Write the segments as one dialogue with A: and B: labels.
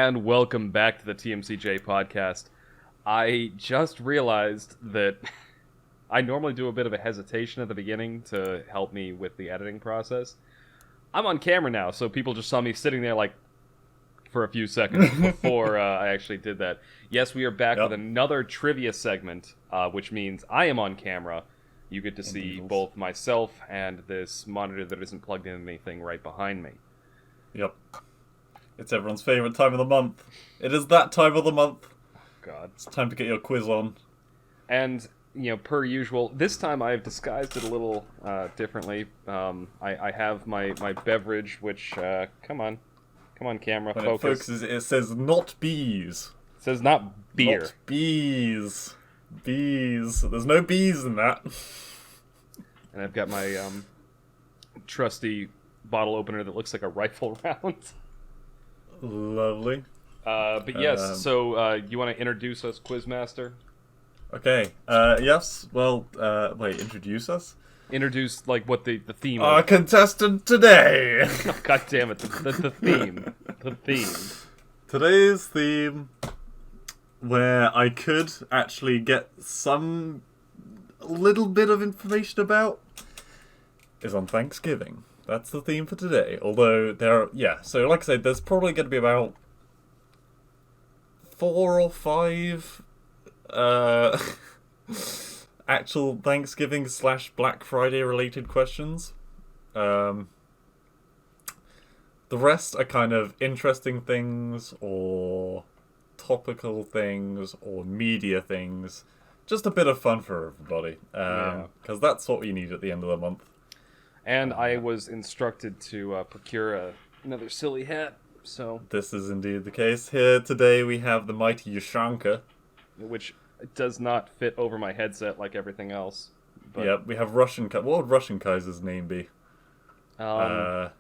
A: and welcome back to the TMCJ podcast. I just realized that I normally do a bit of a hesitation at the beginning to help me with the editing process. I'm on camera now, so people just saw me sitting there like for a few seconds before I actually did that. Yes, we are back with another trivia segment, which means I am on camera. You get to see both myself and this monitor that isn't plugged in anything right behind me.
B: Yep. It's everyone's favourite time of the month. It is that time of the month.
A: Oh, God.
B: It's time to get your quiz on.
A: And, you know, per usual, this time I've disguised it a little differently. I have my beverage, which, come on camera,
B: when
A: focus.
B: It focuses, it says not bees.
A: It says not beer.
B: Not bees. Bees. There's no bees in that.
A: And I've got my trusty bottle opener that looks like a rifle round.
B: Lovely.
A: But yes, so you want to introduce us, Quizmaster?
B: Okay. Yes. Well, wait, introduce us?
A: Introduce, like, what the theme
B: Our
A: of...
B: contestant today!
A: Oh, God damn it, the theme. The theme.
B: Today's theme, where I could actually get some little bit of information about, is on Thanksgiving. That's the theme for today. Although so like I said, there's probably going to be about 4 or 5 actual Thanksgiving / Black Friday related questions. The rest are kind of interesting things or topical things or media things. Just a bit of fun for everybody. Because that's what we need at the end of the month.
A: And I was instructed to procure another silly hat, so...
B: This is indeed the case. Here today we have the mighty Yashanka.
A: Which does not fit over my headset like everything else. But...
B: Yep, we have Russian... What would Russian Kaiser's name be? What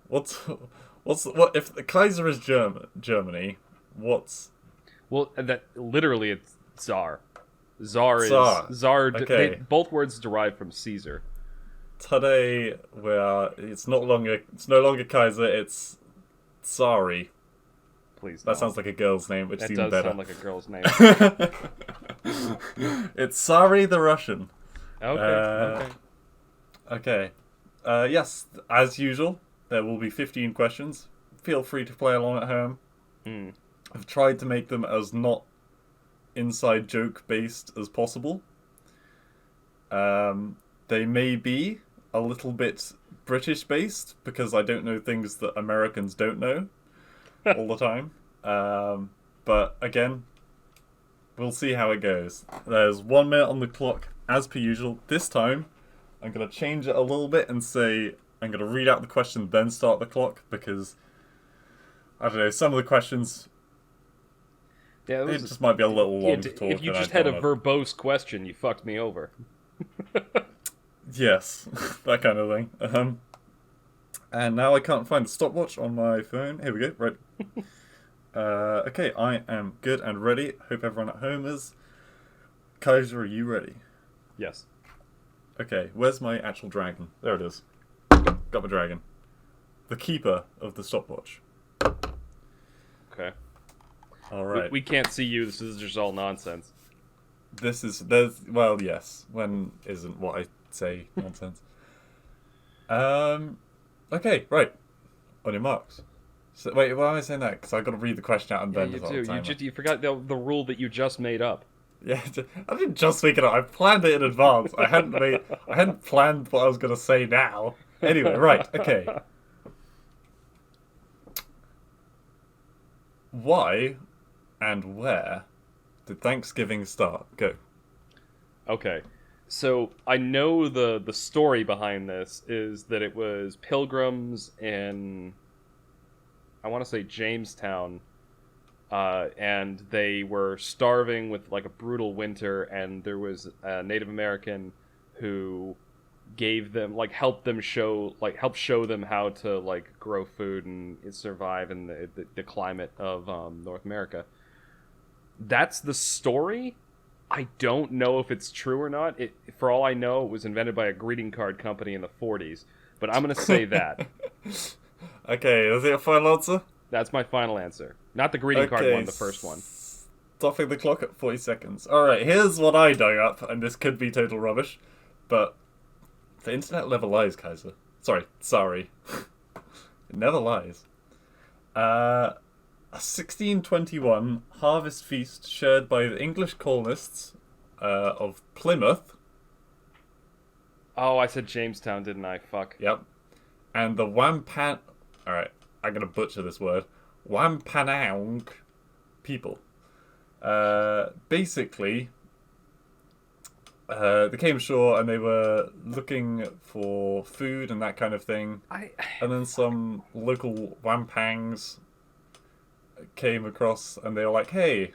B: if the Kaiser is Germany, what's...
A: Well, that literally it's Tsar. Tsar is... Tsar.
B: Okay.
A: Both words derive from Caesar.
B: Today, it's no longer Kaiser, it's Tsari.
A: Please.
B: That sounds like a girl's name, which seems better.
A: That does sound like a girl's name.
B: It's Tsari the Russian.
A: Okay.
B: Yes, as usual, there will be 15 questions. Feel free to play along at home. I've tried to make them as not inside joke based as possible. They may be a little bit British based because I don't know things that Americans don't know all the time. But again, we'll see how it goes. There's 1 minute on the clock as per usual. This time, I'm going to change it a little bit and say I'm going to read out the question, then start the clock because, I don't know, some of the questions,
A: it
B: just might be a little long to talk.
A: If you just had a verbose question, you fucked me over.
B: Yes, that kind of thing. And now I can't find the stopwatch on my phone. Here we go, right. Okay, I am good and ready. Hope everyone at home is. Kaiser, are you ready?
A: Yes.
B: Okay, where's my actual dragon? There it is. Got my dragon. The keeper of the stopwatch.
A: Okay.
B: Alright.
A: We can't see you, this is just all nonsense.
B: Yes. When isn't what I say nonsense. Okay, right. On your marks. So, wait, why am I saying that? Because I've got to read the question out and then...
A: You forgot the rule that you just made up.
B: Yeah, I didn't just make it up. I planned it in advance. I hadn't planned what I was going to say now. Anyway, right, okay. Why and where did Thanksgiving start? Go.
A: Okay. So, I know the story behind this is that it was pilgrims in, I want to say Jamestown, and they were starving with, like, a brutal winter, and there was a Native American who gave them, like, helped show them how to, like, grow food and survive in the climate of North America. That's the story. I don't know if it's true or not. For all I know, it was invented by a greeting card company in the 40s. But I'm going to say that.
B: Okay, is it a final answer?
A: That's my final answer. Not the greeting card
B: Okay,
A: one, the first one.
B: stopping the clock at 40 seconds. Alright, here's what I dug up, and this could be total rubbish, but the internet never lies, Kaiser. Sorry. It never lies. A 1621 harvest feast shared by the English colonists of Plymouth.
A: Oh, I said Jamestown, didn't I? Fuck.
B: Yep. And the Wampan... Alright, I'm going to butcher this word. Wampanoag people. Basically, they came ashore and they were looking for food and that kind of thing. And then some local Wampangs came across and they were like, hey,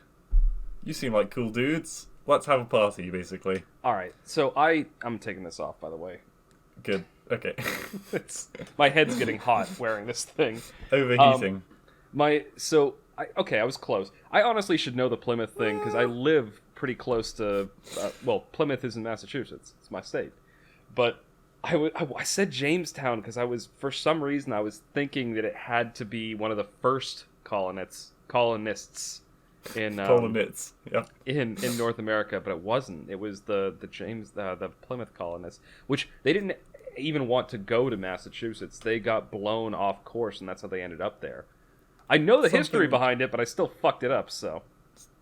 B: you seem like cool dudes. Let's have a party, basically.
A: Alright, so I'm taking this off, by the way.
B: Good. Okay.
A: My head's getting hot wearing this thing.
B: Overheating.
A: I was close. I honestly should know the Plymouth thing because I live pretty close to. Plymouth is in Massachusetts. It's my state, but I said Jamestown because for some reason I was thinking that it had to be one of the first colonists in
B: Yep.
A: in North America, but it wasn't. It was the Plymouth colonists, which they didn't even want to go to Massachusetts. They got blown off course, and that's how they ended up there. I know the history behind it, but I still fucked it up, so...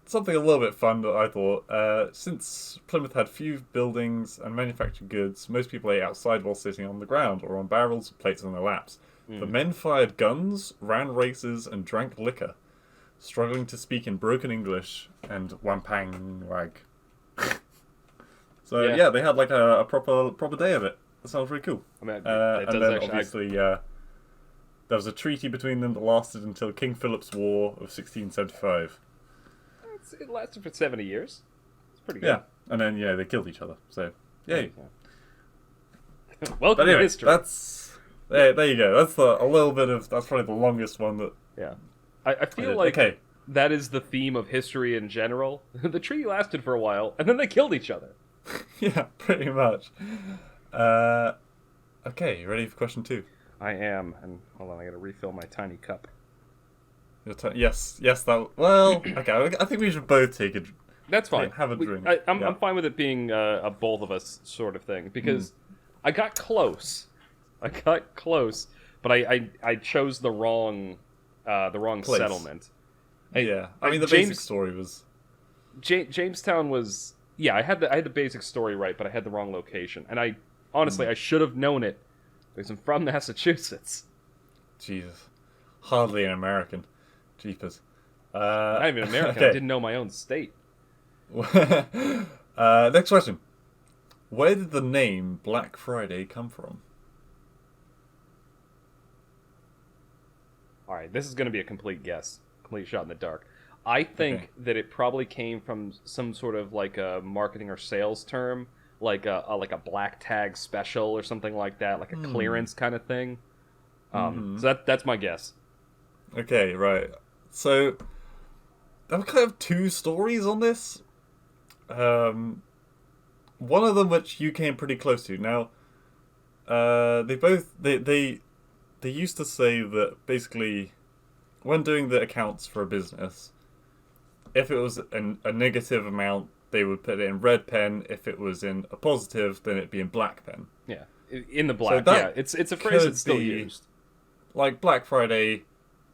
B: Something a little bit fun that I thought. Since Plymouth had few buildings and manufactured goods, most people ate outside while sitting on the ground or on barrels or plates on their laps. The men fired guns, ran races, and drank liquor, struggling to speak in broken English and wampang wag. So, yeah, they had like a proper day of it. That sounds really cool.
A: I mean,
B: and then obviously... there was a treaty between them that lasted until King Philip's War of 1675.
A: It lasted for 70 years. It's pretty good.
B: Yeah, and then they killed each other. So, yay.
A: Welcome to history.
B: There you go. That's that's probably the longest one that.
A: Yeah, I feel like that is the theme of history in general. The treaty lasted for a while, and then they killed each other.
B: Yeah, pretty much. Okay, you ready for question 2?
A: I am, and hold on, I gotta refill my tiny cup.
B: Yes, okay, I think we should both take a...
A: That's fine.
B: Have a drink.
A: I'm fine with it being a both of us sort of thing, because I got close. But I chose the wrong
B: place.
A: Settlement.
B: I mean, the basic story was...
A: Jamestown was... Yeah, I had the basic story right, but I had the wrong location. And I should have known it, because I'm from Massachusetts.
B: Jesus. Hardly an American. Jeepers.
A: Not even American.
B: Okay.
A: I didn't know my own state.
B: Next question. Where did the name Black Friday come from?
A: Alright, this is going to be a complete guess. Complete shot in the dark. I think that it probably came from some sort of like a marketing or sales term, like a black tag special or something like that, like a clearance kind of thing. So that's my guess.
B: Okay, right. So there were kind of two stories on this. One of them which you came pretty close to. Now, they used to say that basically, when doing the accounts for a business, if it was a negative amount, they would put it in red pen. If it was in a positive, then it'd be in black pen.
A: Yeah, in the black. So yeah, it's a phrase that's still used.
B: Like Black Friday,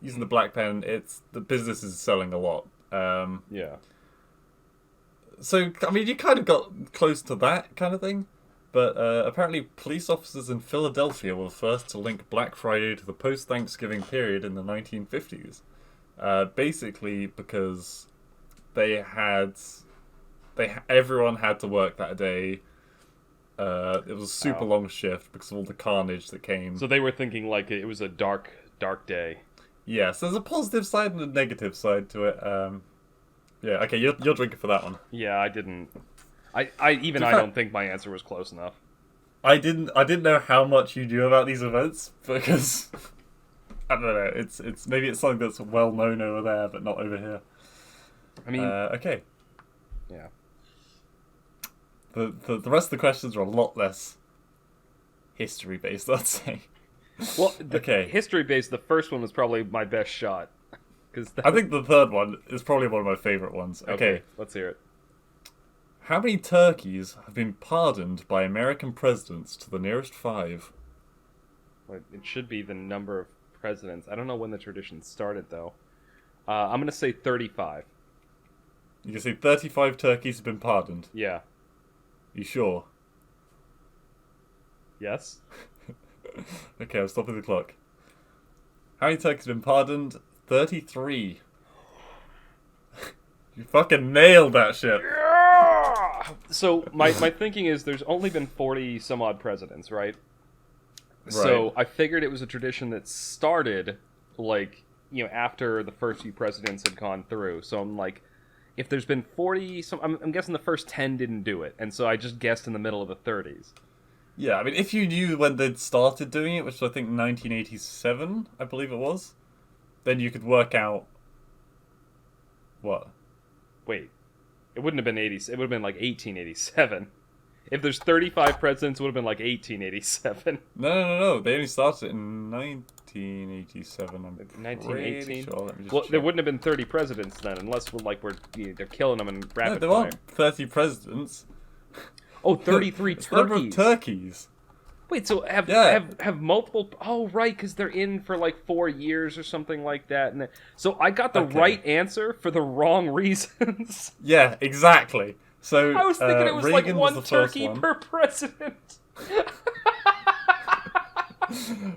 B: using the black pen, the business is selling a lot.
A: Yeah.
B: So, I mean, you kind of got close to that kind of thing. But apparently police officers in Philadelphia were the first to link Black Friday to the post-Thanksgiving period in the 1950s. Basically because everyone had to work that day. It was a super long shift because of all the carnage that came.
A: So they were thinking like it was a dark day.
B: Yes, there's a positive side and a negative side to it. Yeah, okay, you're drinking for that one.
A: Yeah, I didn't. I don't think my answer was close enough.
B: I didn't know how much you knew about these events because I don't know. It's maybe it's something that's well known over there, but not over here.
A: I mean,
B: okay.
A: Yeah.
B: The rest of the questions are a lot less history based, I'd say.
A: Well,
B: Okay.
A: history-based, the first one was probably my best shot.
B: I think the third one is probably one of my favorite ones. Okay.
A: Let's hear it.
B: How many turkeys have been pardoned by American presidents to the nearest 5?
A: Well, it should be the number of presidents. I don't know when the tradition started, though. I'm going to say 35.
B: You can say 35 turkeys have been pardoned.
A: Yeah.
B: You sure?
A: Yes?
B: Okay, I'm stopping the clock. How many turkeys have been pardoned? 33. You fucking nailed that shit.
A: Yeah! So, my thinking is there's only been 40 some odd presidents, right? So, I figured it was a tradition that started, like, after the first few presidents had gone through. So I'm like, if there's been 40, I'm guessing the first 10 didn't do it. And so I just guessed in the middle of the 30s.
B: Yeah, I mean, if you knew when they'd started doing it, which I think 1987, I believe it was, then you could work out... What?
A: Wait. It wouldn't have been 80. It would have been like 1887. If there's 35 presidents, it would have been like 1887.
B: No. They only started in 1987. I'm
A: 1918.
B: sure. Let me just
A: Well,
B: check.
A: there wouldn't have been 30 presidents then, unless they're killing them in
B: No,
A: rapid
B: there
A: fire.
B: aren't 30 presidents.
A: Oh, 33
B: It's the number of
A: turkeys.
B: turkeys.
A: Wait, so have multiple? Oh, right, because they're in for like 4 years or something like that. And so I got the right answer for the wrong reasons.
B: Yeah, exactly. So
A: I was thinking it was
B: Reagan
A: like
B: was
A: one
B: the first
A: turkey
B: one.
A: per president.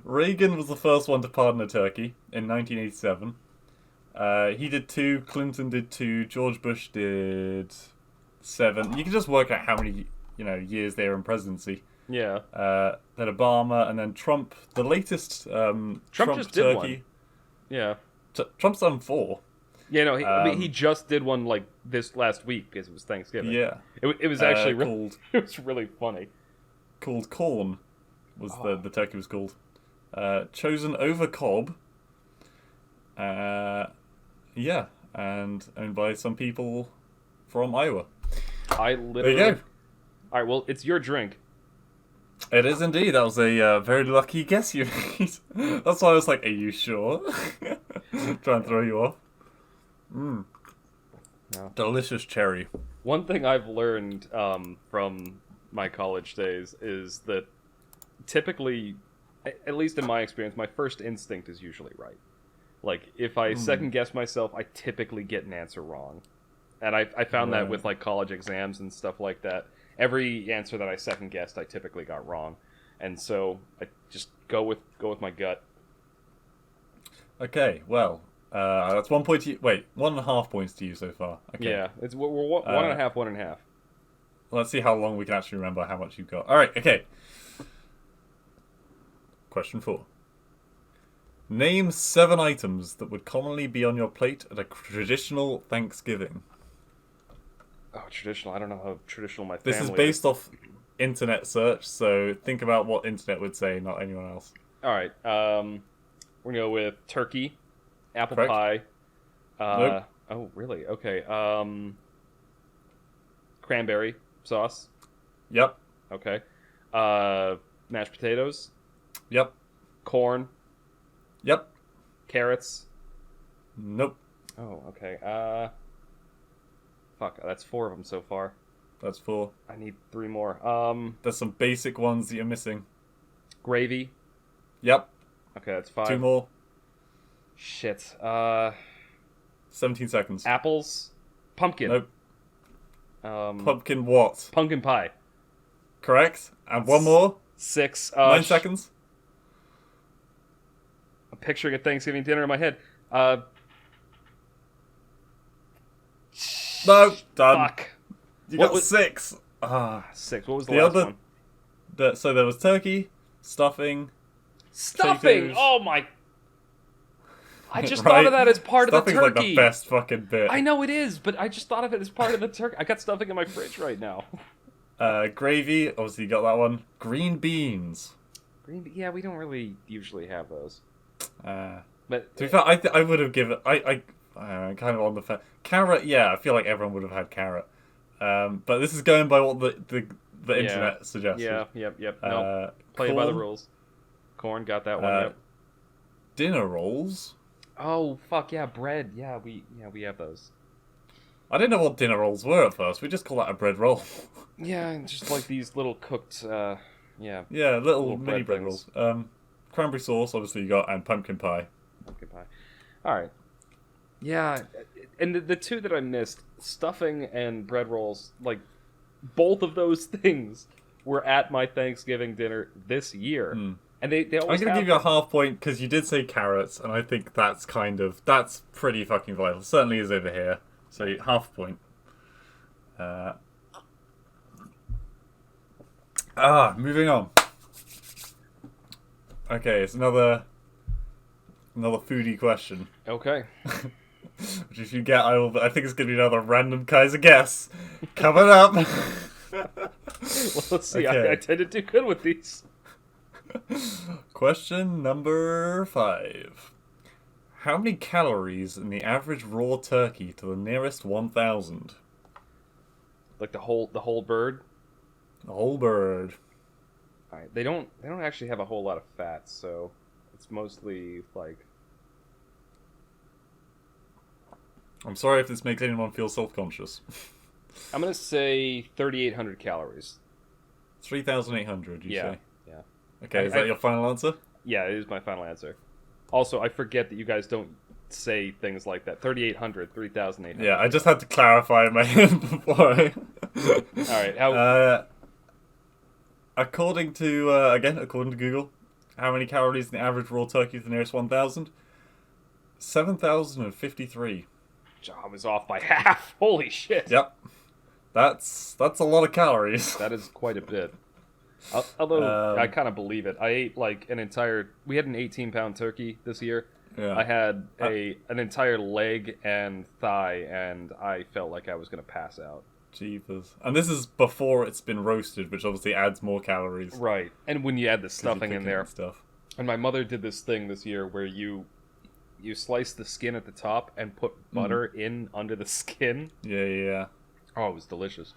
B: Reagan was the first one to pardon a turkey in 1987. He did 2. Clinton did 2. George Bush did 7. You can just work out how many years they were in presidency.
A: Yeah.
B: Then Obama, and then Trump. The latest Trump
A: just did
B: turkey.
A: one. Yeah.
B: Trump's done 4.
A: Yeah, no, I mean, he just did one like this last week because it was Thanksgiving.
B: Yeah.
A: It was actually
B: called
A: it was really funny.
B: called Corn was the turkey was called. Chosen over Cobb. Yeah, and owned by some people from Iowa.
A: I literally.
B: There you go.
A: All right, well, it's your drink.
B: It is indeed. That was a very lucky guess you made. That's why I was like, "Are you sure?" Try and throw you off.
A: No.
B: Delicious cherry.
A: One thing I've learned from my college days is that typically, at least in my experience, my first instinct is usually right. Like, if I second guess myself, I typically get an answer wrong. And I found that with like college exams and stuff like that. Every answer that I second guessed, I typically got wrong. And so I just go with my gut.
B: Okay, well, that's 1 point to you. Wait, 1.5 points to you so far. Okay.
A: Yeah, we're 1.5, 1.5.
B: Let's see how long we can actually remember how much you've got. All right, okay. Question 4. Name 7 items that would commonly be on your plate at a traditional Thanksgiving.
A: Oh, traditional. I don't know how traditional my family
B: This is based off internet search, so think about what internet would say, not anyone else.
A: All right. We're going to go with turkey, apple
B: Correct.
A: pie.
B: Nope.
A: Oh, really? Okay. Cranberry sauce.
B: Yep.
A: Okay. Mashed potatoes.
B: Yep.
A: Corn.
B: Yep.
A: Carrots.
B: Nope.
A: Oh, okay. Fuck, that's 4 of them so far.
B: That's 4.
A: I need 3 more.
B: There's some basic ones that you're missing.
A: Gravy.
B: Yep.
A: Okay, that's 5.
B: 2 more.
A: Shit.
B: 17 seconds.
A: Apples. Pumpkin.
B: Nope.
A: Um,
B: Pumpkin what?
A: Pumpkin pie.
B: Correct. And 1 more.
A: 6.
B: 9 seconds.
A: I'm picturing a Thanksgiving dinner in my head.
B: No. Done.
A: Fuck.
B: You
A: What
B: got
A: was-
B: 6.
A: 6. What was the
B: The
A: last
B: other-
A: one?
B: So there was turkey, stuffing.
A: Stuffing!
B: potatoes.
A: Oh my... I just
B: Right?
A: thought of that as part of the
B: Stuffing's like
A: turkey.
B: the best fucking bit.
A: I know it is, but I just thought of it as part of the turkey. I got stuffing in my fridge right now.
B: Gravy, obviously you got that one. Green beans.
A: Yeah, we don't really usually have those.
B: To
A: But
B: be fair, I would have given... I kind of on the fence. Carrot, yeah, I feel like everyone would have had carrot. But this is going by what the internet suggested.
A: yeah, yep. No, play by the
B: corn.
A: rules. corn. Got that one. Yep.
B: Dinner rolls.
A: Oh fuck yeah, bread. Yeah, we have those.
B: I didn't know what dinner rolls were at first. We just call that a bread roll.
A: Yeah, and just like these little cooked. Yeah.
B: Yeah, little mini bread
A: things.
B: rolls. Cranberry sauce, obviously you got, and pumpkin pie.
A: Pumpkin pie. All right. Yeah, and the two that I missed, stuffing and bread rolls, like both of those things were at my Thanksgiving dinner this year, and they always.
B: I'm gonna give you a half point because you did say carrots, and I think that's pretty fucking vital. Certainly is over here. So half a point. Moving on. Okay, it's another foodie question.
A: Okay.
B: Which if you get, I think it's gonna be another random Kaiser guess coming up.
A: Well, let's see.
B: Okay.
A: I tend to do good with these.
B: Question number 5. How many calories in the average raw turkey to the nearest 1,000?
A: Like the whole bird.
B: The whole bird.
A: All right. They don't actually have a whole lot of fat, so it's mostly like.
B: I'm sorry if this makes anyone feel self-conscious.
A: I'm gonna say 3,800 calories.
B: 3,800. You say?
A: Yeah.
B: Okay, is that your final answer?
A: Yeah, it is my final answer. Also, I forget that you guys don't say things like that. 3,800, 3,800.
B: Yeah, I just had to clarify in my head before I...
A: All right, how...
B: according to Google, how many calories in the average raw turkey to the nearest 1,000? 7,053.
A: I was off by half. Holy shit.
B: Yep. That's a lot of calories.
A: That is quite a bit. Although, I kind of believe it. I ate like we had an 18-pound turkey this year.
B: Yeah.
A: I had an entire leg and thigh, and I felt like I was going to pass out.
B: Jeepers. And this is before it's been roasted, which obviously adds more calories.
A: Right. And when you add the stuffing in there.
B: Stuff.
A: And my mother did this thing this year where you slice the skin at the top and put butter in under the skin.
B: Yeah.
A: Oh, it was delicious.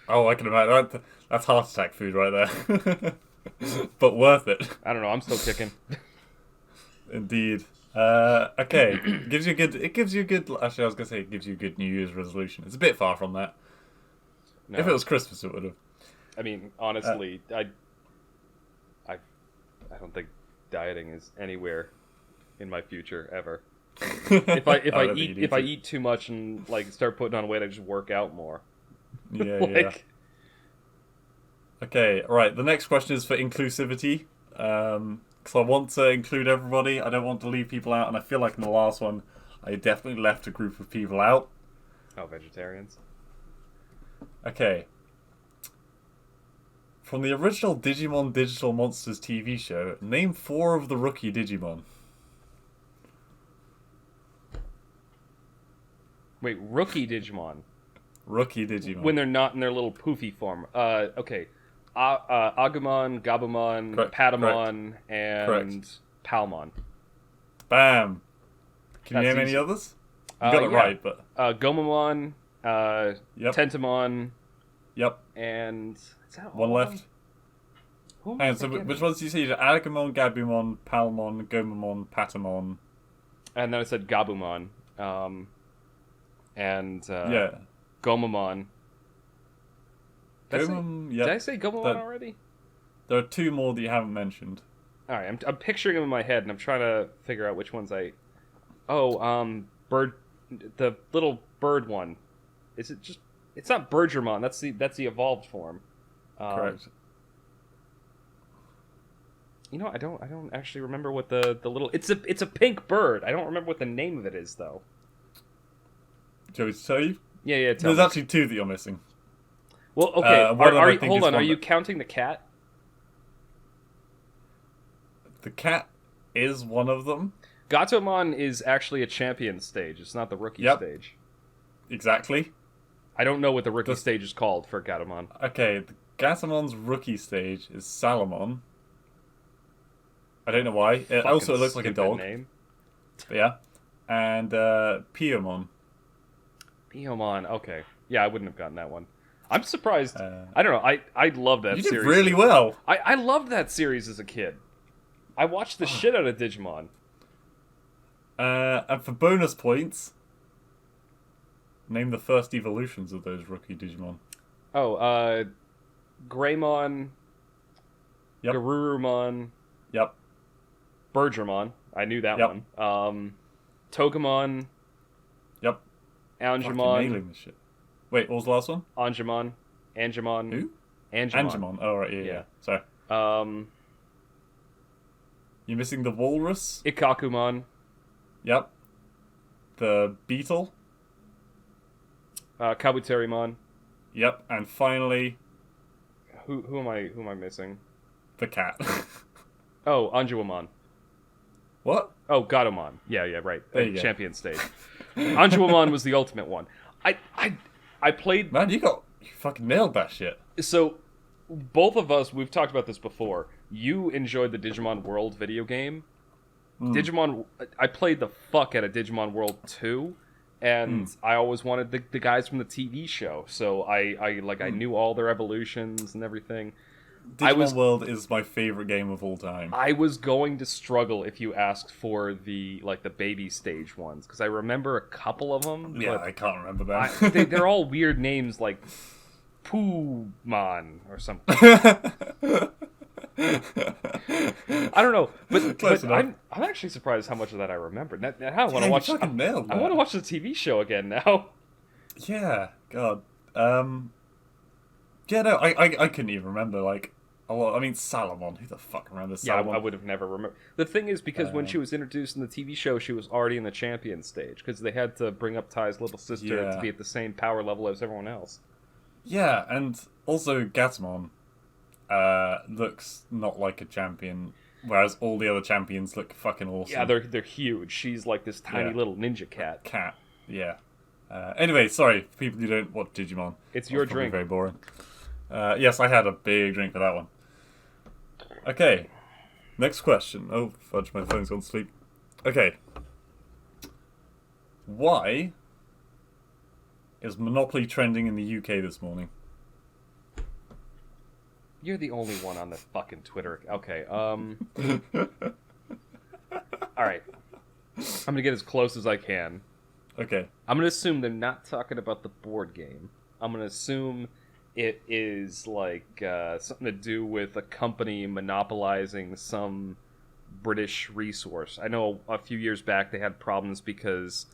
B: Oh, I can imagine. That's heart attack food right there. But worth it.
A: I don't know. I'm still kicking.
B: Indeed. Okay. It gives you a good. Actually, I was gonna say it gives you a good New Year's resolution. It's a bit far from that.
A: No.
B: If it was Christmas, it would have.
A: I mean, honestly, I don't think dieting is anywhere in my future ever. If I eat too much and like start putting on weight, I just work out more.
B: Yeah. Okay, right. The next question is for inclusivity. Because I want to include everybody. I don't want to leave people out, and I feel like in the last one, I definitely left a group of people out.
A: Oh, vegetarians.
B: Okay. From the original Digimon Digital Monsters TV show, name 4 of the rookie Digimon.
A: Wait, rookie Digimon.
B: Rookie Digimon.
A: When they're not in their little poofy form. Okay. Agumon, Gabumon, Patamon, and Palmon.
B: Bam. Can you
A: That's
B: name
A: easy.
B: any others? You got it right, but...
A: Gomamon,
B: Yep.
A: Tentamon,
B: Yep.
A: and... Is that all
B: One
A: of
B: left.
A: them? Who am
B: Hang
A: I
B: on, so
A: forgetting?
B: which ones did you say? You did Agumon, Gabumon, Palmon, Gomamon, Patamon.
A: And then I said Gabumon. And
B: Yeah.
A: Gomamon. Did
B: Yep.
A: I say Gomamon already?
B: There are 2 more that you haven't mentioned.
A: Alright, I'm picturing them in my head, and I'm trying to figure out which ones I... Oh, bird... The little bird one. Is it just... It's not Bergermon, that's the evolved form.
B: Correct.
A: You know, I don't actually remember what the little... It's a pink bird. I don't remember what the name of it is, though.
B: Do you want me to tell you?
A: Yeah, tell
B: There's
A: me.
B: actually 2 that you're missing.
A: Well, okay, hold on, are you
B: that...
A: counting the cat?
B: The cat is one of them.
A: Gatomon is actually a champion stage. It's not the rookie stage.
B: Exactly.
A: I don't know what the rookie stage is called for Gatomon.
B: Okay, the Gatomon's rookie stage is Salamon. I don't know why. It looks like a dog.
A: Name.
B: But yeah. And Piomon.
A: Piomon, okay. Yeah, I wouldn't have gotten that one. I'm surprised. I don't know. I loved that series.
B: You did really well.
A: I loved that series as a kid. I watched the shit out of Digimon.
B: And for bonus points, name the first evolutions of those rookie Digimon.
A: Oh, Greymon,
B: Yep.
A: Garurumon,
B: Yep.
A: Birdramon. I knew that
B: Yep.
A: one. Togemon,
B: Yep. Fucking
A: Angemon,
B: nailing this shit. Wait, what was the last one?
A: Angemon.
B: Who?
A: Angemon.
B: Angemon. Oh, right, yeah.
A: Yeah.
B: Sorry.
A: Um,
B: You're missing the walrus.
A: Ikakumon,
B: Yep. The beetle.
A: Kabuterimon.
B: Yep. And finally,
A: Who am I missing?
B: the cat.
A: Oh, Anjuamon.
B: What?
A: Oh, Gatomon. Yeah, right.
B: There you go.
A: Champion stage. Anjuamon was the ultimate one. I played.
B: Man, you fucking nailed that shit.
A: So, both of us, we've talked about this before. You enjoyed the Digimon World video game. I played the fuck out of Digimon World 2, and I always wanted the guys from the TV show. So I knew all their evolutions and everything.
B: Digimon World is my favorite game of all time.
A: I was going to struggle if you asked for the baby stage ones, because I remember a couple of them.
B: Yeah,
A: but
B: I can't remember that.
A: they're all weird names like Poomon or something. I don't know, but I'm actually surprised how much of that I remember. Now I want to watch.
B: Fucking nailed that.
A: I want to watch the TV show again now.
B: Yeah, God. Yeah, no, I couldn't even remember, like, a lot. I mean, Salamon, who the fuck remembers Salamon?
A: Yeah, I would have never remembered. The thing is, because when she was introduced in the TV show, she was already in the champion stage, because they had to bring up Ty's little sister to be at the same power level as everyone else.
B: Yeah, and also Gatomon looks not like a champion, whereas all the other champions look fucking awesome.
A: Yeah, they're huge. She's like this tiny little ninja cat.
B: Yeah. Anyway, sorry, for people who don't watch Digimon.
A: It's your drink.
B: Very boring. Yes, I had a big drink for that one. Okay, next question. Oh, fudge, my phone's gone to sleep. Okay. Why is Monopoly trending in the UK this morning?
A: You're the only one on the fucking Twitter. Okay, Alright. I'm gonna get as close as I can.
B: Okay.
A: I'm gonna assume they're not talking about the board game. I'm gonna assume it is like something to do with a company monopolizing some British resource. I know a few years back they had problems because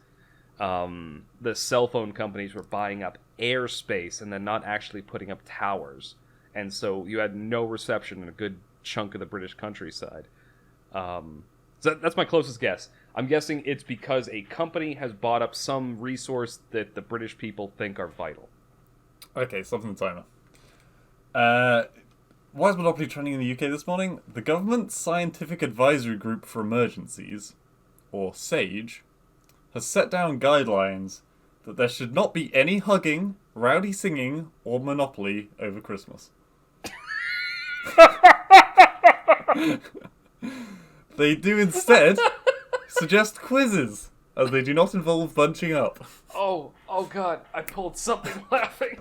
A: the cell phone companies were buying up airspace and then not actually putting up towers. And so you had no reception in a good chunk of the British countryside. So that's my closest guess. I'm guessing it's because a company has bought up some resource that the British people think are vital.
B: Okay, something the timer. Why is Monopoly trending in the UK this morning? The Government Scientific Advisory Group for Emergencies, or SAGE, has set down guidelines that there should not be any hugging, rowdy singing, or Monopoly over Christmas. They do instead suggest quizzes, as they do not involve bunching up.
A: Oh god, I pulled something laughing.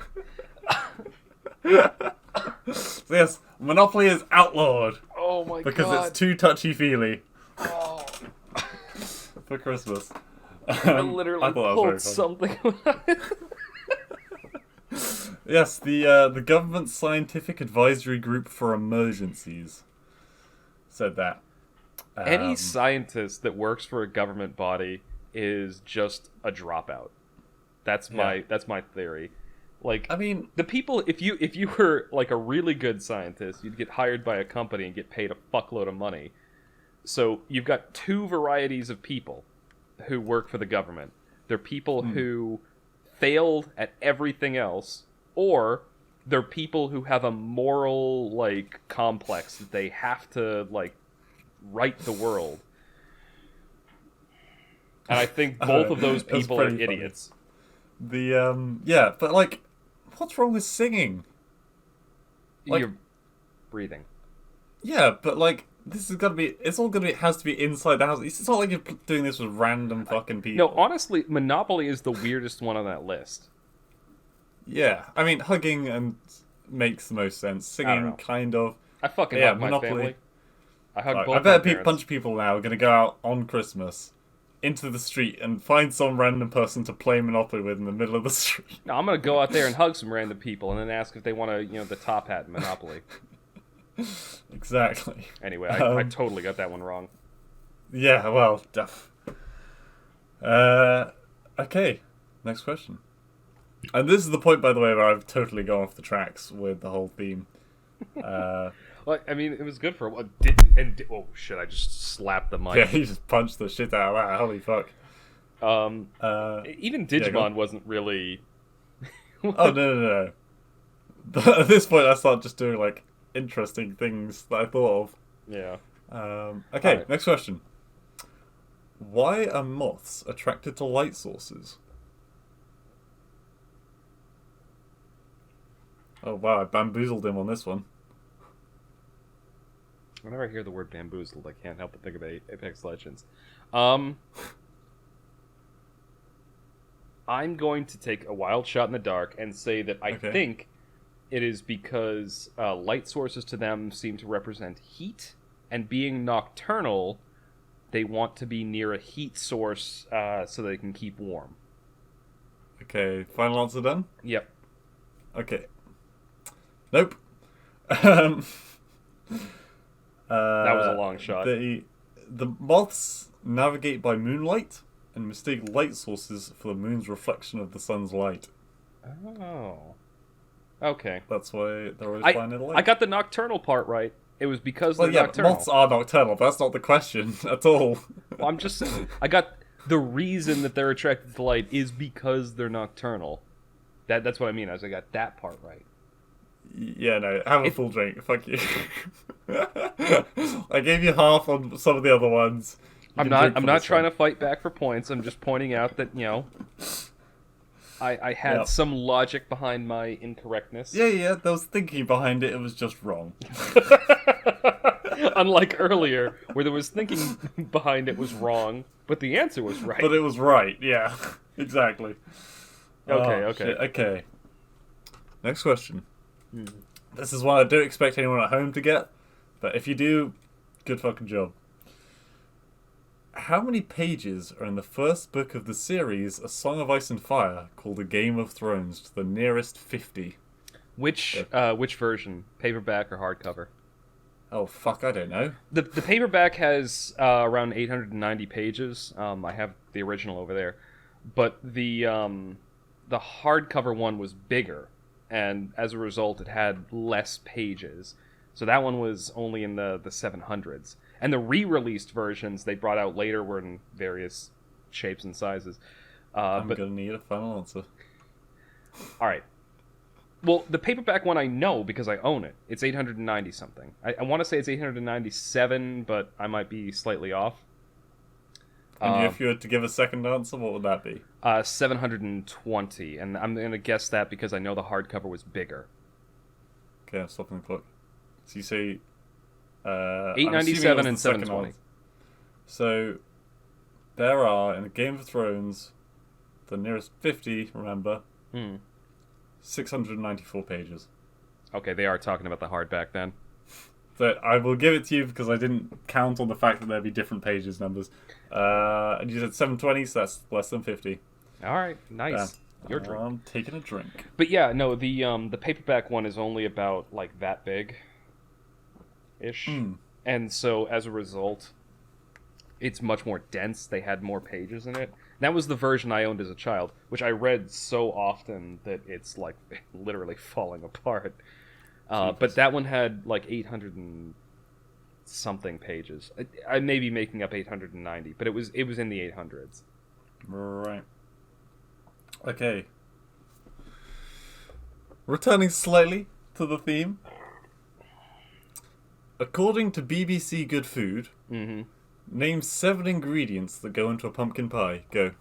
B: So yes, Monopoly is outlawed.
A: Oh my god.
B: Because it's too touchy-feely
A: Oh,
B: for Christmas.
A: I literally pulled something.
B: Yes, the Government Scientific Advisory Group for Emergencies said that.
A: Any scientist that works for a government body is just a dropout. That's my theory. Like,
B: I mean,
A: the people, if you were like a really good scientist, you'd get hired by a company and get paid a fuckload of money. So you've got two varieties of people who work for the government. They're people who failed at everything else, or they're people who have a moral like complex that they have to like right the world. And I think both of those people are idiots.
B: Yeah, but like, what's wrong with singing? Like,
A: you're breathing.
B: Yeah, but like, this is gotta be. It's all gonna be. It has to be inside the house. It's not like you're doing this with random fucking people.
A: No, honestly, Monopoly is the weirdest one on that list.
B: Yeah, I mean, hugging and makes the most sense. Singing, kind of.
A: I fucking love my family. I hug
B: Like, I
A: both my
B: bet a
A: parents.
B: bunch of people now are going to go out on Christmas into the street and find some random person to play Monopoly with in the middle of the street.
A: No, I'm gonna go out there and hug some random people, and then ask if they want to, the top hat in Monopoly.
B: Exactly.
A: Anyway, I
B: Um,
A: totally got that one wrong.
B: yeah, well, uh, okay, next question. And this is the point, by the way, where I've totally gone off the tracks with the whole theme. Uh,
A: Well, I mean, it was good for a while. Oh shit! I just slapped the
B: yeah,
A: mic.
B: he just punched the shit out of that. Holy fuck.
A: Um, Even
B: Yeah, go
A: Digimon
B: on.
A: wasn't really.
B: Oh, no. But at this point, I start just doing, like, interesting things that I thought
A: Yeah.
B: of.
A: All
B: Okay,
A: right.
B: next question. Why are moths attracted to light sources? Oh, wow, I bamboozled him on this one.
A: Whenever I hear the word bamboozled, I can't help but think of Apex Legends. Um, I'm going to take a wild shot in the dark and say that I
B: Okay.
A: think it is because light sources to them seem to represent heat, and being nocturnal, they want to be near a heat source so they can keep warm.
B: Okay, final answer done?
A: Yep.
B: Okay. Nope. Um,
A: That was a long shot.
B: the moths navigate by moonlight and mistake light sources for the moon's reflection of the sun's light.
A: Oh. Okay.
B: That's why they're always
A: I
B: flying in the light.
A: I got the nocturnal part right. It was because
B: Well,
A: they're
B: yeah,
A: nocturnal.
B: but moths are nocturnal. But that's not the question at all.
A: Well, I'm just saying. I got the reason that they're attracted to light is because they're nocturnal. That's what I mean. I got that part right.
B: Yeah, no, have a full drink. Fuck you. I gave you half on some of the other ones.
A: I'm not trying to fight back for points. I'm just pointing out that I had
B: Yep.
A: some logic behind my incorrectness.
B: Yeah, there was thinking behind it. It was just wrong.
A: Unlike earlier, where there was thinking behind it was wrong, but the answer was right.
B: But it was right. Yeah, exactly.
A: Okay.
B: Shit, okay. Next question. This is one I don't expect anyone at home to get, but if you do, good fucking job. How many pages are in the first book of the series A Song of Ice and Fire called A Game of Thrones to the nearest 50?
A: Which version, paperback or hardcover?
B: Oh, fuck, I don't know.
A: The paperback has around 890 pages. I have the original over there, but the hardcover one was bigger, and as a result, it had less pages. So that one was only in the 700s, and the re-released versions they brought out later were in various shapes and sizes.
B: I'm
A: But
B: gonna need a final answer.
A: all right. Well, the paperback one I know because I own it. It's 890 something. I want to say it's 897, but I might be slightly off.
B: And if you were to give a second answer, what would that be?
A: 720, and I'm going to guess that because I know the hardcover was bigger.
B: Okay, I'm stopping the clock. So you say...
A: 897 and 720.
B: So, there are, in the Game of Thrones, the nearest 50, remember, 694 pages.
A: Okay, they are talking about the hardback then.
B: So I will give it to you because I didn't count on the fact that there'd be different pages numbers. And you said 720, so that's less than 50.
A: All right, nice. Your drink.
B: I'm taking a drink.
A: But yeah, no, the paperback one is only about like that big ish. And so as a result, it's much more dense. They had more pages in it. That was the version I owned as a child, which I read so often that it's like literally falling apart. But that one had like 800 and something pages. I may be making up 890, but it was in the 800s.
B: Right. Okay. Returning slightly to the theme. According to BBC Good Food, name 7 ingredients that go into a pumpkin pie. Go.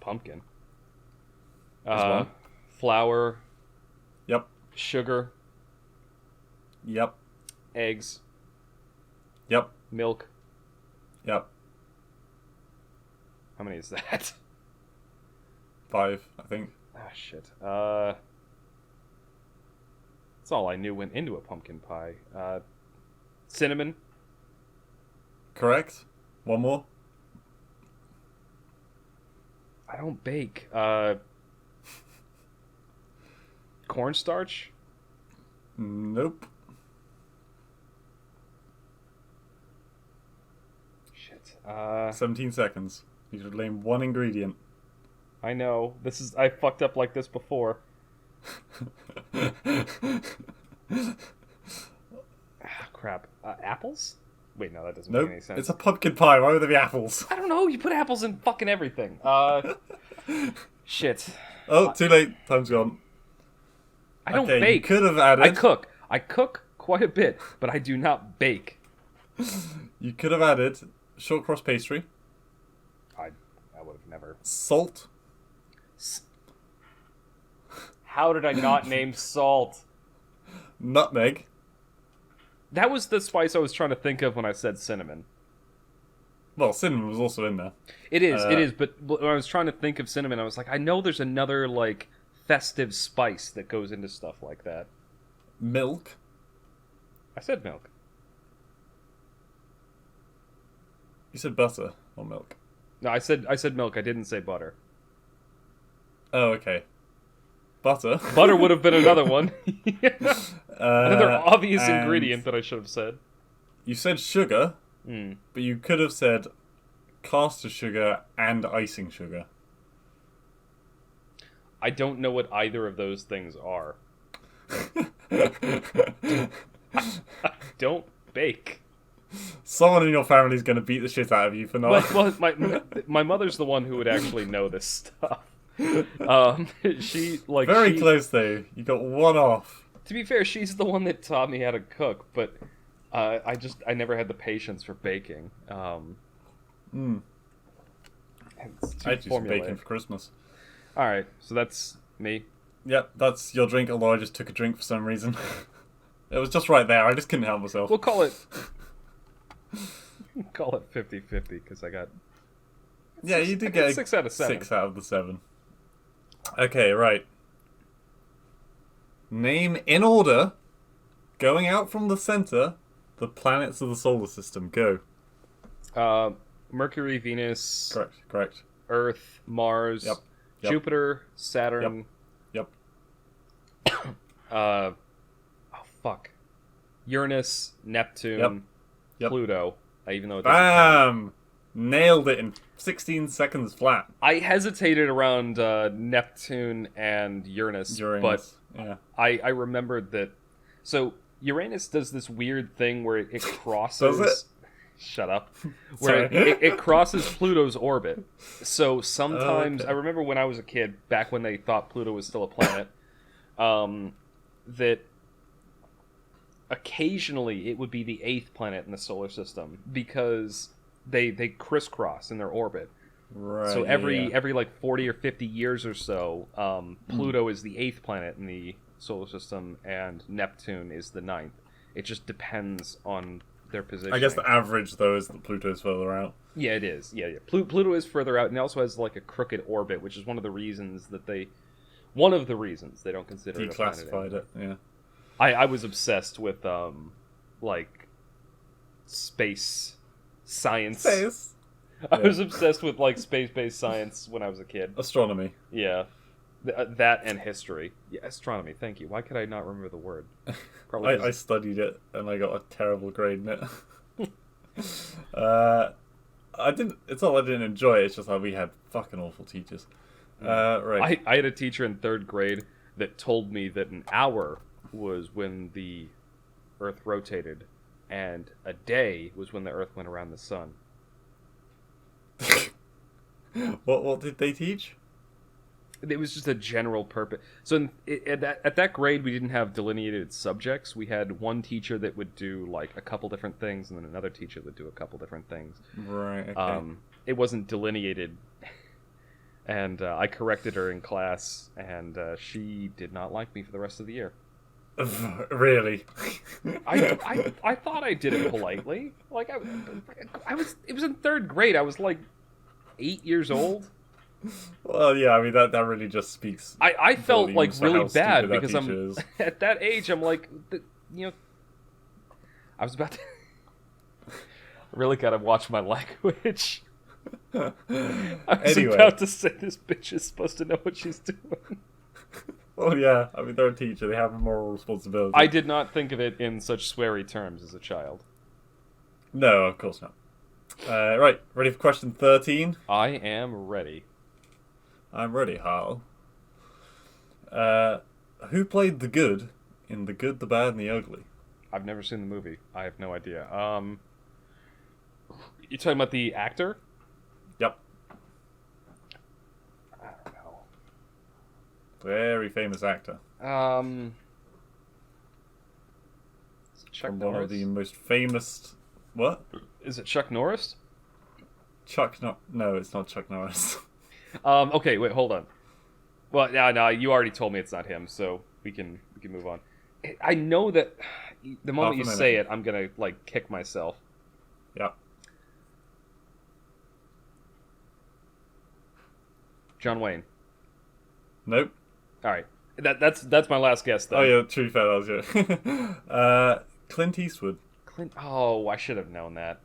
A: Pumpkin.
B: One.
A: Flour,
B: Yep.
A: sugar,
B: Yep.
A: eggs,
B: Yep.
A: milk.
B: Yep.
A: How many is that?
B: 5, I think.
A: Ah, shit. That's all I knew went into a pumpkin pie. Cinnamon,
B: Correct. One more.
A: I don't bake. Cornstarch?
B: Nope.
A: Shit.
B: 17 seconds. You should name one ingredient.
A: I know. I fucked up like this before. Crap. Apples? Wait, no, that doesn't
B: Nope.
A: make any sense.
B: It's a pumpkin pie. Why would there be apples?
A: I don't know. You put apples in fucking everything. Shit.
B: Oh, too late. Time's gone.
A: I don't
B: Okay,
A: bake.
B: You could have added.
A: I cook. I cook quite a bit, but I do not bake.
B: You could have added short cross pastry,
A: I would have never.
B: salt.
A: How did I not name salt?
B: Nutmeg.
A: That was the spice I was trying to think of when I said cinnamon.
B: Well, cinnamon was also in there.
A: It is, but when I was trying to think of cinnamon, I was like, I know there's another, like, festive spice that goes into stuff like that.
B: Milk.
A: I said milk.
B: You said butter or milk.
A: No, I said milk. I didn't say butter.
B: Oh, okay. Butter.
A: Butter would have been another one. Another obvious
B: and
A: ingredient that I should have said.
B: You said sugar, but you could have said caster sugar and icing sugar.
A: I don't know what either of those things are. I don't bake.
B: Someone in your family is going to beat the shit out of you for not.
A: Well, my mother's the one who would actually know this stuff. She like
B: Very close though. You got one off.
A: To be fair, she's the one that taught me how to cook, but I never had the patience for baking. It's too
B: I do some
A: formulaic.
B: bacon for Christmas.
A: All right, so that's me.
B: Yep, that's your drink. Although I just took a drink for some reason. It was just right there. I just couldn't help myself.
A: We'll call it 50-50 because I got.
B: Yeah, you did get
A: 6 out of 7.
B: 6 out of the 7. Okay, right. Name in order, going out from the center, the planets of the solar system. Go.
A: Mercury, Venus,
B: Correct.
A: Earth, Mars,
B: Yep.
A: Jupiter, Saturn.
B: Yep.
A: Oh fuck. Uranus, Neptune,
B: Yep.
A: Pluto. Even though it doesn't count.
B: Bam! Nailed it in 16 seconds flat.
A: I hesitated around Neptune and Uranus, but
B: yeah.
A: I remembered that. So Uranus does this weird thing where it crosses.
B: Does it?
A: Shut up. Where it crosses Pluto's orbit. So sometimes
B: Okay.
A: I remember when I was a kid, back when they thought Pluto was still a planet, that occasionally it would be the 8th planet in the solar system because they crisscross in their orbit.
B: Right.
A: So
B: yeah.
A: every like 40 or 50 years or so, Pluto is the 8th planet in the solar system, and Neptune is the 9th. It just depends on their position.
B: I guess the average though is that Pluto's further out.
A: Yeah, it is. Yeah. Pluto is further out, and it also has like a crooked orbit, which is one of the reasons they don't consider it a planet
B: Declassified
A: anymore.
B: it. Yeah.
A: I was obsessed with like space science.
B: Space.
A: I was obsessed with like space-based science when I was a kid.
B: Astronomy.
A: Yeah, that and history. Yeah, astronomy. Thank you. Why could I not remember the word? Probably.
B: I studied it and I got a terrible grade in it. I didn't. It's not that I didn't enjoy it. It's just that we had fucking awful teachers. Right.
A: I had a teacher in 3rd grade that told me that an hour was when the Earth rotated, and a day was when the Earth went around the sun.
B: What did they teach?
A: It was just a general purpose. So at that grade, we didn't have delineated subjects. We had one teacher that would do like a couple different things, and then another teacher that would do a couple different things.
B: Right. Okay.
A: It wasn't delineated, and I corrected her in class, and she did not like me for the rest of the year.
B: Really?
A: I thought I did it politely. Like I was. It was in 3rd grade. I was like 8 years old.
B: Well, yeah. I mean, that really just speaks.
A: I felt like
B: volumes to
A: really
B: how
A: bad
B: stupid that
A: because
B: teacher
A: I'm
B: is.
A: at that age. I'm like, I was about to. Really gotta watch my language. I was
B: Anyway.
A: about to say this bitch is supposed to know what she's doing.
B: Well, yeah. I mean, they're a teacher. They have a moral responsibility.
A: I did not think of it in such sweary terms as a child.
B: No, of course not. Right. Ready for question 13?
A: I am ready.
B: I'm ready, Hal. Who played the good in The Good, the Bad, and the Ugly?
A: I've never seen the movie. I have no idea. You talking about the actor?
B: Yep.
A: I don't know.
B: Very famous actor.
A: Is it Chuck
B: From
A: Norris?
B: one of the most famous... What?
A: Is it Chuck Norris?
B: No, it's not Chuck Norris.
A: Okay, wait, hold on. Well, no, you already told me it's not him, so we can move on. I know that the moment you say it, I'm gonna like kick myself.
B: Yep.
A: John Wayne.
B: Nope.
A: All right, that's my last guess. Then.
B: Oh yeah, true fair. That was good. Clint Eastwood.
A: Clint. Oh, I should have known that.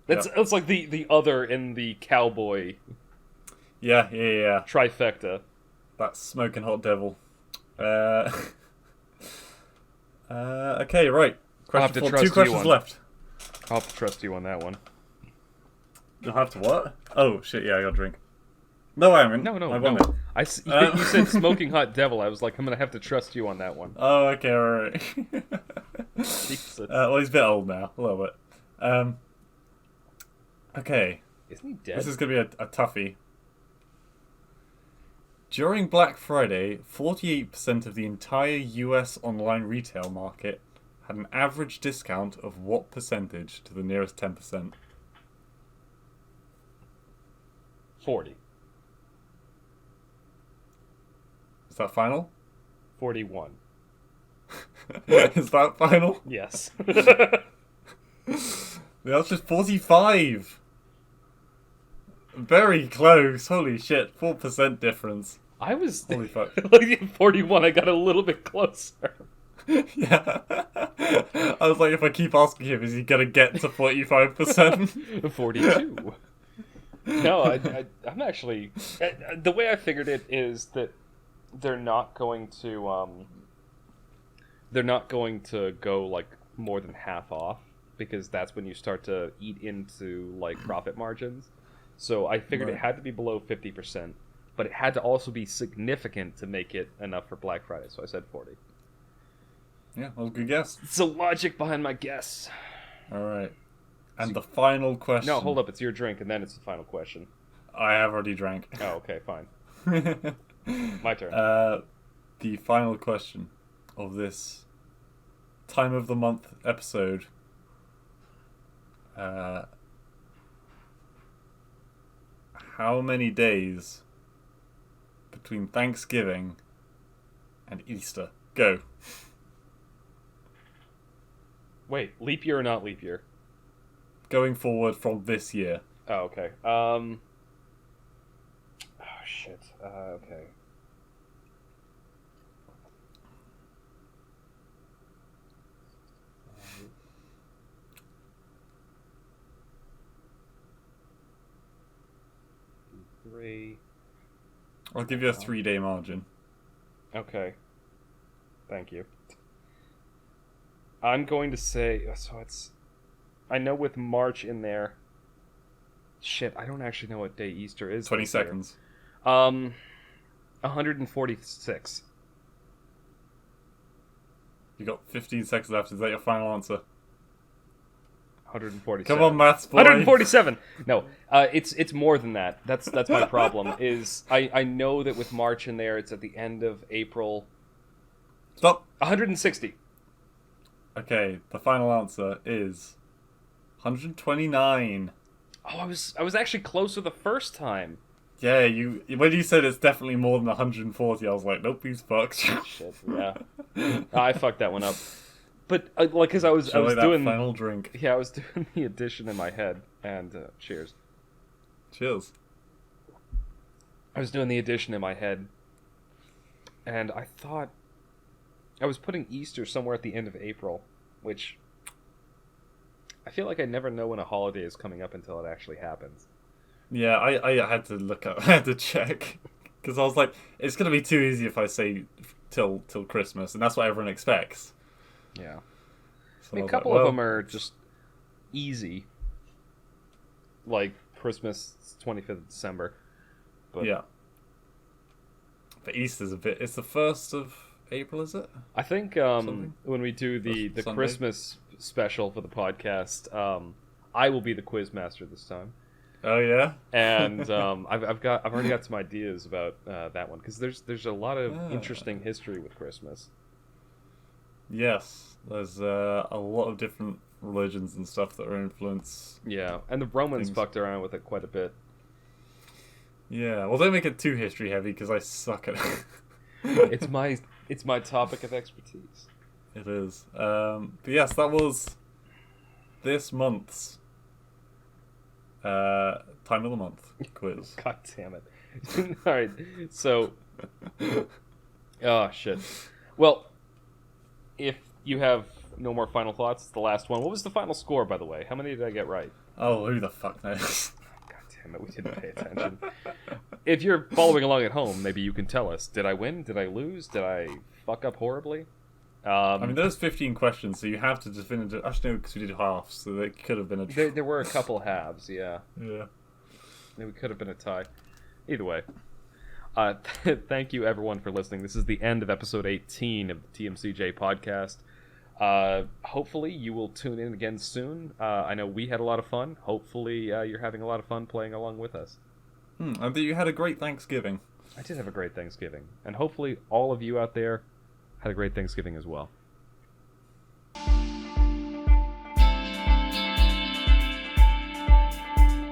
A: It's like the other in the cowboy.
B: Yeah.
A: Trifecta.
B: That smoking hot devil. Okay, right. Question 4. 2 questions left.
A: I'll have to trust you on that one.
B: You'll have to what? Oh shit! Yeah, I got a drink. No, I haven't.
A: No.
B: I won it.
A: You said smoking hot devil. I was like, I'm gonna have to trust you on that one.
B: Oh, okay, alright.
A: Jesus.
B: Well, he's a bit old now, a little bit. Okay.
A: Isn't he dead?
B: This is going to be a toughie. During Black Friday, 48% of the entire US online retail market had an average discount of what percentage to the nearest 10%?
A: 40.
B: Is that final?
A: 41.
B: Is that final?
A: Yes.
B: The answer's 45. Very close. Holy shit. 4% difference.
A: I was...
B: Holy fuck.
A: 41, I got a little bit closer.
B: Yeah. I was like, if I keep asking him, is he going to get to 45%?
A: 42. No, I'm actually... The way I figured it is that they're not going to go like more than half off, because that's when you start to eat into like profit margins. So I figured it had to be below 50%, but it had to also be significant to make it enough for Black Friday. So I said 40.
B: Yeah, that was a good guess.
A: It's the logic behind my guess.
B: All right. And the final question.
A: No, hold up. It's your drink, and then it's the final question.
B: I have already drank.
A: Oh, okay, fine. My turn.
B: The final question of this time of the month episode. How many days between Thanksgiving and Easter? Go.
A: Wait, leap year or not leap year?
B: Going forward from this year.
A: Oh, okay. Oh, shit. Okay. Three.
B: I'll give you a 3-day margin.
A: Okay. Thank you. I'm going to say... So it's... I know with March in there... Shit, I don't actually know what day Easter is.
B: 20 seconds.
A: 146.
B: You got 15 seconds left. Is that your final answer?
A: 147.
B: Come on, maths boy.
A: 147. No, it's more than that. That's my problem. Is I know that with March in there, it's at the end of April.
B: Stop.
A: 160.
B: Okay, the final answer is 129.
A: Oh, I was actually closer the first time.
B: Yeah, when you said it's definitely more than 140, I was like, nope, he's fucked.
A: Shit, yeah. I fucked that one up. But like, cause I was doing
B: final drink.
A: Yeah, I was doing the addition in my head, and cheers.
B: Cheers.
A: I was doing the addition in my head, and I thought I was putting Easter somewhere at the end of April, which I feel like I never know when a holiday is coming up until it actually happens.
B: Yeah, I had to look up, I had to check because I was like, it's gonna be too easy if I say till Christmas, and that's what everyone expects.
A: Yeah.
B: So
A: I mean, a
B: was like,
A: couple of them are just easy, like Christmas, 25th of December. But
B: yeah. But Easter's a bit. It's the 1st of April, is it?
A: I think when we do the
B: Sunday?
A: Christmas special for the podcast, I will be the quiz master this time.
B: Oh yeah.
A: And I've already got some ideas about that one because there's a lot of interesting history with Christmas.
B: Yes, there's a lot of different religions and stuff that are influenced.
A: Yeah, and the Romans fucked around with it quite a bit.
B: Yeah, well, don't make it too history heavy because I suck at it.
A: It's my topic of expertise.
B: It is. But yes, that was this month's time of the month quiz.
A: God damn it! All right, so oh shit. Well, if you have no more final thoughts, it's the last one. What was the final score, by the way? How many did I get right?
B: Oh, who the fuck knows?
A: God damn it, we didn't pay attention. If you're following along at home, maybe you can tell us. Did I win? Did I lose? Did I fuck up horribly?
B: I mean, there's 15 questions, so you have to definitively... Actually, no, because we did halves, so it could have been a...
A: There were a couple halves, yeah.
B: Yeah.
A: Maybe it could have been a tie. Either way. Thank you, everyone, for listening. This is the end of episode 18 of the TMCJ podcast. Hopefully, you will tune in again soon. I know we had a lot of fun. Hopefully, you're having a lot of fun playing along with us.
B: And that you had a great Thanksgiving.
A: I did have a great Thanksgiving. And hopefully, all of you out there had a great Thanksgiving as well.